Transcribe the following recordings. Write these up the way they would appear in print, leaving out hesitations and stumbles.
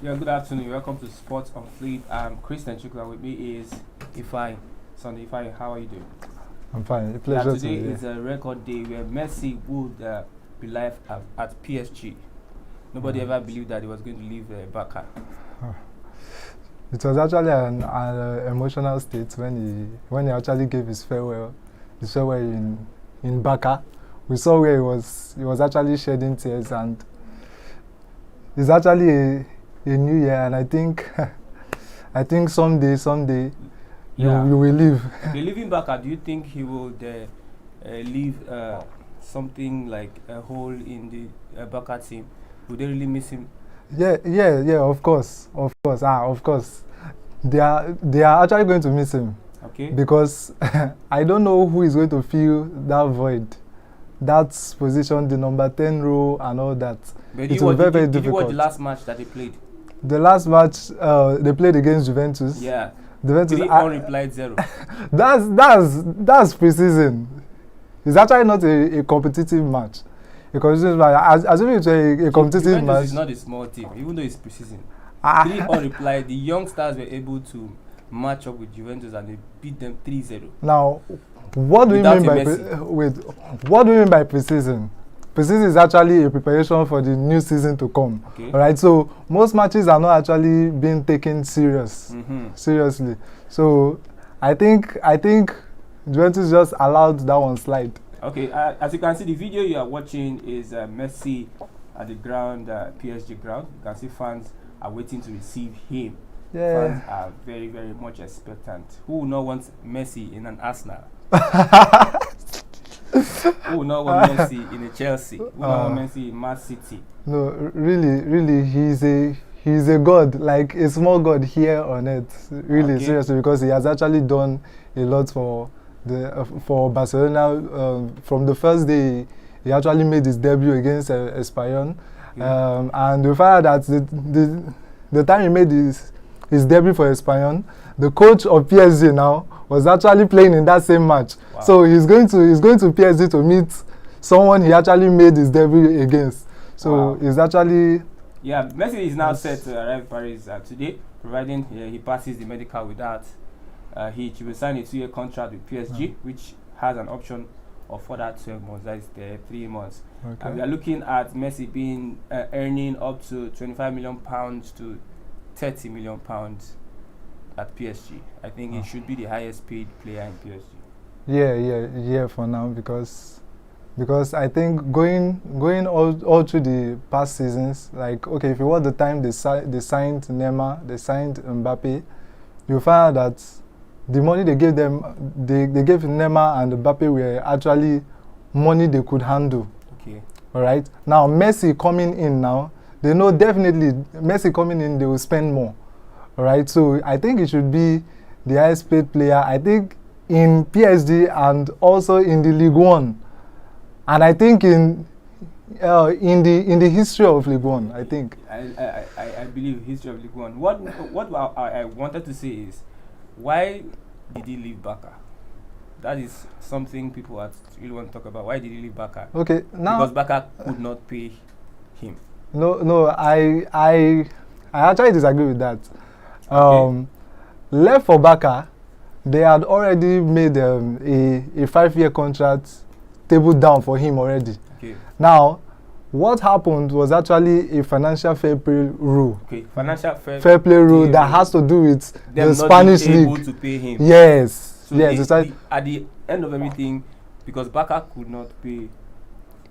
Yeah, good afternoon. Welcome to Sports on Fleet. I'm Christian Chukwu. With me is Ifai. Sunday Ifai, how are you doing? I'm fine. A pleasure Today to be is a record day where Messi would be live at PSG. Nobody ever believed that he was going to leave Barca. It was actually an emotional state when he actually gave his farewell in Barca. We saw where he was actually shedding tears, and it's actually a new year, and I think I think someday you will leave. Okay, leaving Barca, do you think he would leave something like a hole in the Barca team? Would they really miss him? Yeah. Of course. They are actually going to miss him. Okay. Because I don't know who is going to fill that void, that position, the number 10 role and all that. But it was very difficult. Did you watch the last match that they played? The last match they played against Juventus. Yeah. Juventus. 3-1 0. That's preseason. It's actually not a competitive match. A competitive match. Assuming it's a competitive Juventus match. Is not a small team, even though it's preseason. 3-1 replied. The young stars were able to match up with Juventus and they beat them 3-0. Now, what do you mean by what do you mean by preseason? Preseason is actually a preparation for the new season to come. Okay. All right. So most matches are not actually being taken seriously. So I think Juventus just allowed that one slide. Okay. As you can see, the video you are watching is Messi at the ground, PSG ground. You can see fans are waiting to receive him. Yeah. Fans are very, very much expectant. Who will not want Messi in an Arsenal? Who will not want Messi in a Chelsea? Who will not want Messi in Man City? No, really, he's a god, like a small god here on earth. Really, okay. Seriously, because he has actually done a lot for Barcelona. From the first day, he actually made his debut against Espanyol. Yeah. And we found out that the time he made his debut for Espanyol, the coach of PSG now was actually playing in that same match. Wow. So he's going to PSG to meet someone he actually made his debut against. So he's actually... Yeah, Messi is now set to arrive in Paris today, providing he passes the medical with that. He will sign a 2-year contract with PSG, which has an option of further 12 months. That is 3 months. Okay. And we are looking at Messi being earning up to £25 million to £30 million at PSG. I think it should be the highest paid player in PSG. Yeah. For now, because I think going all through the past seasons, like okay, if you watch the time they signed Neymar, they signed Mbappe, you find out that the money they gave them, they gave Neymar and Mbappe were actually money they could handle. Okay. All right. Now Messi coming in now, they know definitely Messi coming in, they will spend more. All right. So I think it should be the highest paid player. I think in PSG and also in the Ligue 1, and I think in the history of Ligue 1, I think. I believe history of Ligue 1. What I wanted to say is, why did he leave Barca? That is something people really want to talk about. Why did he leave Barca? Okay, now because Barca could not pay him. No, I actually disagree with that. Okay. Left for Barca, they had already made a 5-year contract table down for him already. Okay. Now, what happened was actually a financial fair play rule. Okay, financial fair play rule that has to do with the Spanish league. Able to pay him. Yes. So yes. At the end of everything, because Barca could not pay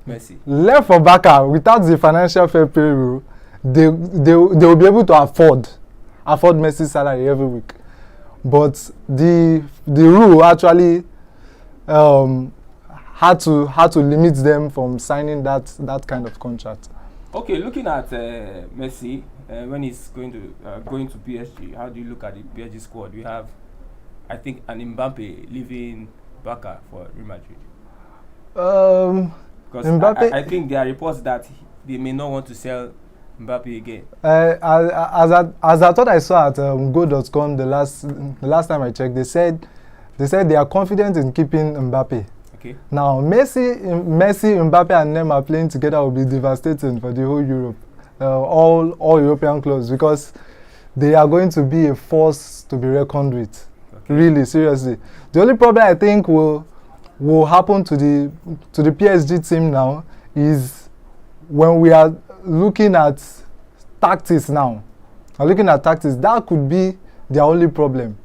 Messi. Left for Barca without the financial fair play rule, they will be able to afford Messi's salary every week. But the rule actually had to limit them from signing that kind of contract. Okay, looking at Messi when he's going to PSG, how do you look at the PSG squad? We have, I think, an Mbappe leaving Barca for Real Madrid. Because Mbappe, I think there are reports that they may not want to sell Mbappe again. As I thought I saw at go.com the last time I checked, they said they are confident in keeping Mbappe. Okay. Now Messi, Mbappe, and Neymar playing together will be devastating for the whole Europe. all European clubs, because they are going to be a force to be reckoned with. Okay. Really, seriously. The only problem I think will happen to the PSG team now is when we are looking at tactics now. That could be their only problem,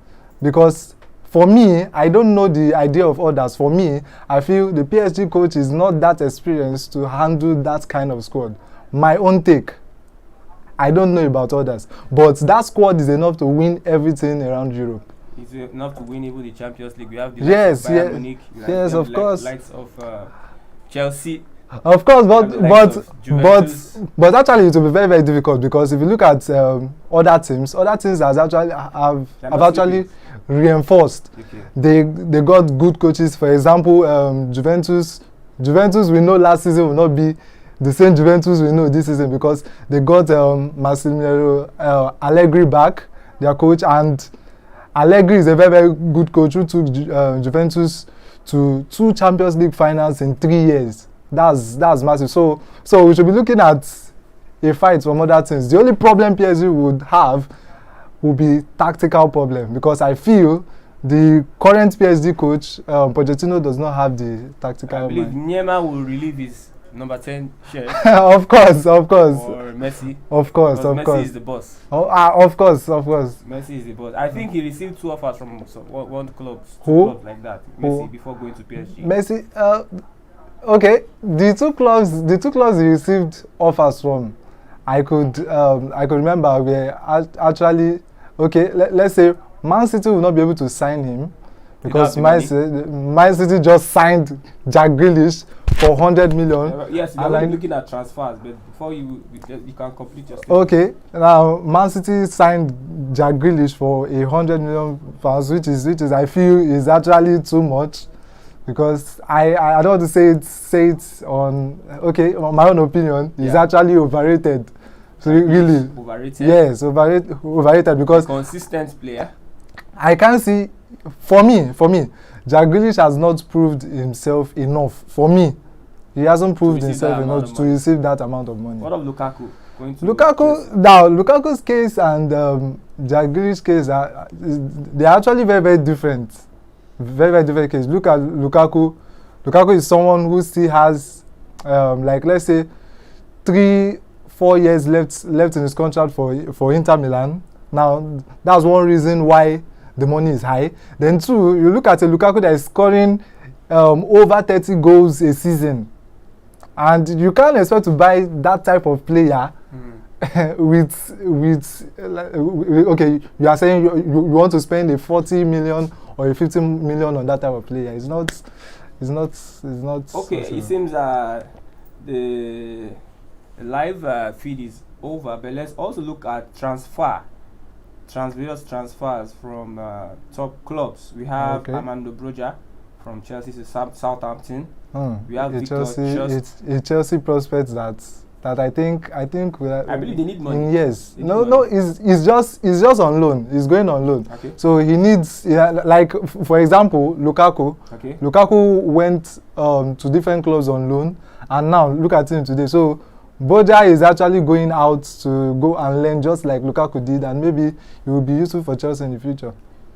because for me, I don't know the idea of others. For me, I feel the PSG coach is not that experienced to handle that kind of squad. My own take. I don't know about others, but that squad is enough to win everything around Europe. It's enough to win even the Champions League. We have the Yes, likes of Bayern Munich, yes, of course. Likes of Chelsea. Of course, Juventus. but actually it will be very, very difficult, because if you look at other teams have actually reinforced. Okay. They got good coaches. For example, Juventus we know last season will not be the same Juventus we know this season, because they got Massimiliano Allegri back, their coach, and Allegri is a very, very good coach who took Juventus to 2 Champions League finals in 3 years. That's massive. So we should be looking at a fight from other teams. The only problem PSG would have would be tactical problem, because I feel the current PSG coach Pochettino does not have the tactical I believe mind. Neymar will relieve his number 10 share. Of course. Or Messi. Of course. Messi is the boss. Of course. Messi is the boss. I think he received 2 offers from one club. Who? Clubs like that. Messi before going to PSG. Messi. Okay. The two clubs he received offers from, I could remember were actually okay. Let's say Man City will not be able to sign him, because Man City just signed Jack Grealish for 100 million. Yes, you're only looking at transfers, but before you can complete your statement. Okay, now Man City signed Jack Grealish for 100 million pounds, which is I feel is actually too much, because I don't want to say it on my own opinion. It's actually overrated. So really, overrated. Yes, overrated, because consistent player. I can't see. For me, Jack Grealish has not proved himself enough. For me, he hasn't proved himself enough to receive that amount of money. What of Lukaku? Lukaku's case and Jack Grealish's case they're actually very, very different. Very, very different case. Look at Lukaku. Lukaku is someone who still has, let's say, 3-4 years left in his contract for Inter Milan. Now, that's one reason why the money is high. Then 2, you look at a Lukaku that is scoring over 30 goals a season, and you can't expect to buy that type of player okay, you are saying you want to spend a 40 million or a 50 million on that type of player. It's not. Okay, it seems the live feed is over, but let's also look at various transfers from top clubs. We have Armando Broja from Chelsea to Southampton. We have Victor Chelsea prospect that I think I believe they need money. Yes. It's just on loan. He's going on loan. Okay. So he needs, like for example, Lukaku. Okay. Lukaku went to different clubs on loan, and now look at him today. So Broja is actually going out to go and learn, just like Lukaku did, and maybe he will be useful for Chelsea in the future.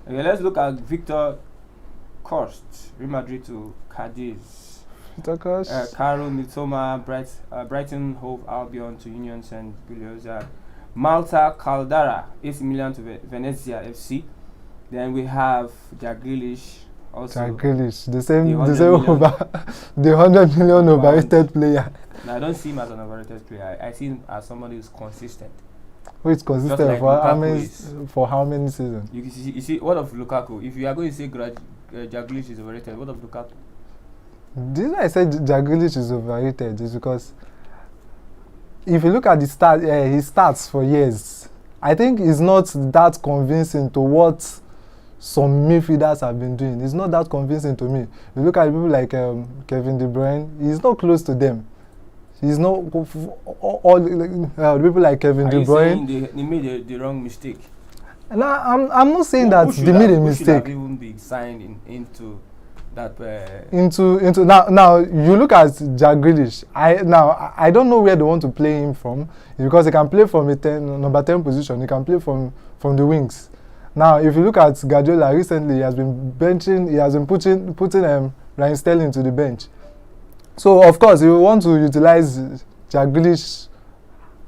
Okay, let's look at Victor Kost, Real Madrid to Cadiz. Victor Kost. Caro Mitoma, Brighton Hove Albion to Union St. Gilloise. Malta Caldara, AC Milan to Venezia FC. Then we have Jack Grealish. Also Jack Grealish, the same the 100 million overrated player. No, I don't see him as an overrated player. I see him as somebody who's consistent. Who is consistent like for how many seasons? You see, what of Lukaku? If you are going to say Jack Grealish is overrated, what of Lukaku? The reason I said Jack Grealish is overrated is because if you look at his stats for years, I think it's not that convincing to what some midfielders have been doing. It's not that convincing to me. You look at people like Kevin De Bruyne, he's not close to them. He's not all people like Kevin De Bruyne. Saying they made the wrong mistake? No, I'm not saying that they made a mistake. Should have even been signed into that into now you look at Jack Grealish. I don't know where they want to play him from, because he can play from a number 10 position. He can play from the wings. Now, if you look at Guardiola recently, he has been putting Raheem Sterling to the bench. So of course, you want to utilize Jack Grealish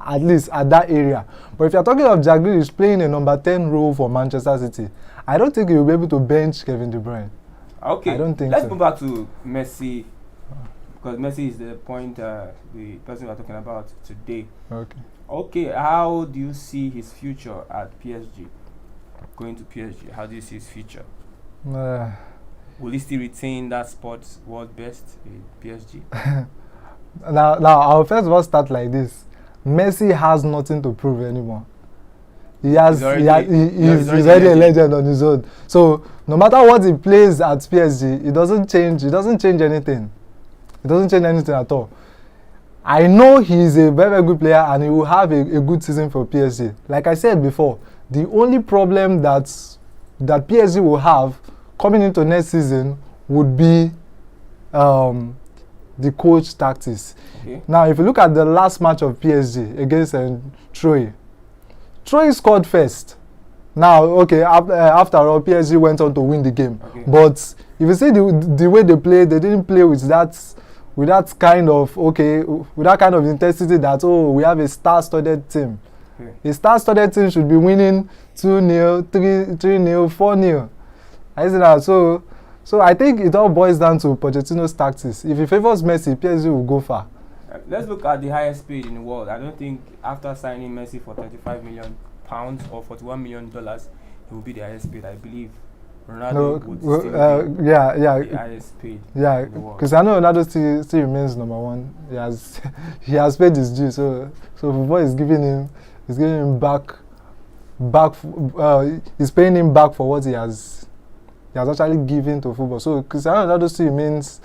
at least at that area. But if you're talking of Jack Grealish playing a number 10 role for Manchester City, I don't think he will be able to bench Kevin De Bruyne. Okay, I don't think let's so. go back to Messi, because Messi is the point, the person we're talking about today. Okay, how do you see his future at PSG? Going to PSG, how do you see his future? Will he still retain that sports world best in PSG? now, I'll first of all start like this. Messi has nothing to prove anymore. He's already a legend on his own. So no matter what he plays at PSG, it doesn't change anything. It doesn't change anything at all. I know he's a very, very good player, and he will have a good season for PSG. Like I said before, the only problem that PSG will have coming into next season would be the coach tactics. Okay. Now, if you look at the last match of PSG against Troy scored first. Now, okay, after all, PSG went on to win the game. Okay. But if you see the way they played, they didn't play with that kind of intensity that, we have a star-studded team. Okay. A star-studded team should be winning 2-0, 3-0, 4-0. I see that. So I think it all boils down to Pochettino's tactics. If he favors Messi, PSG will go far. Let's look at the highest paid in the world. I don't think after signing Messi for £35 million or $41 million, he will be the highest paid. I believe Ronaldo would still be the highest paid. Yeah, because I know Ronaldo still remains number one. He has paid his due. So football is giving him back. He's paying him back for what he has actually given to football. So Cristiano Ronaldo still remains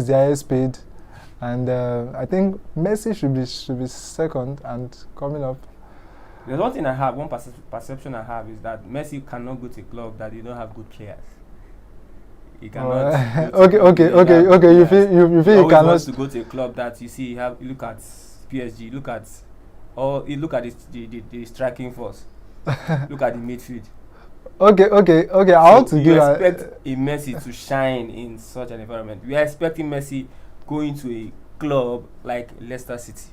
the highest paid. And I think Messi should be second and coming up. There's one thing I have, one perception I have is that Messi cannot go to a club that they don't have good players. He cannot. Okay. You feel he cannot. Wants to go to a club that you see. You look at PSG. Look at the striking force. Look at the midfield. Okay. I want to give. You expect a Messi to shine in such an environment. We are expecting Messi going to a club like Leicester City.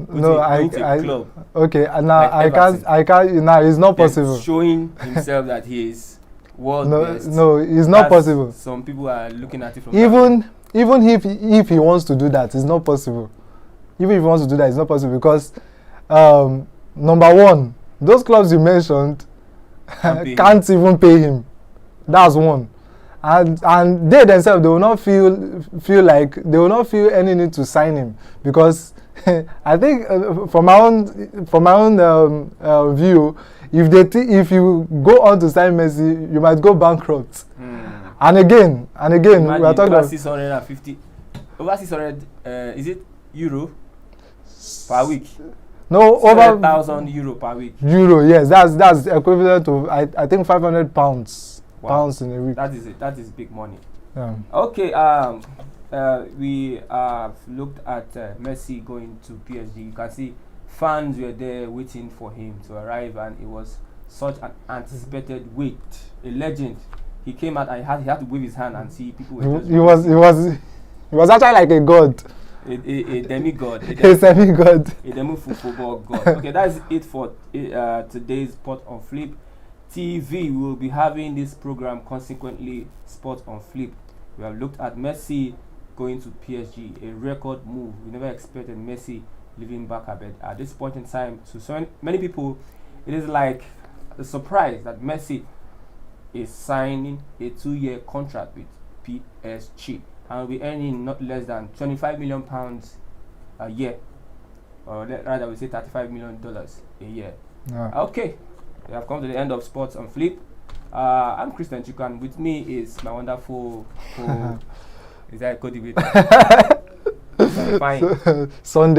Club. Okay, now like I can't. Now it's not possible. Showing himself that he is world best. No, it's not possible. Some people are looking at it from even if he wants to do that, it's not possible. Even if he wants to do that, it's not possible because number one, those clubs you mentioned can't even pay him. That's one. And they themselves, they will not feel any need to sign him because I think from my own view, if you go on to sign Messi, you might go bankrupt. And again, imagine we are talking over 650, over 600. Is it euro per week? No, over 1,000 euro per week. Yes, that's equivalent to I think 500 pounds. Wow. Pounds in a week. That is big money. Yeah. Okay. We have looked at Messi going to PSG. You can see fans were there waiting for him to arrive, and it was such an anticipated wait. A legend. He came out and he had to wave his hand and see people were just. He was actually like a god. A demigod. A semi-god. A demi football god. Okay, that's it for today's Sport on Flip TV. We will be having this program consequently, Sport on Flip. We have looked at Messi going to PSG, a record move. We never expected Messi leaving back at this point in time. So many people, it is like a surprise that Messi is signing a 2-year contract with PSG and will be earning not less than £25 million a year, or rather we say $35 million a year. Yeah. Okay, we have come to the end of Sports on Flip. I'm Christian Chukan. With me is my wonderful is that Cody with Fine. Sunday.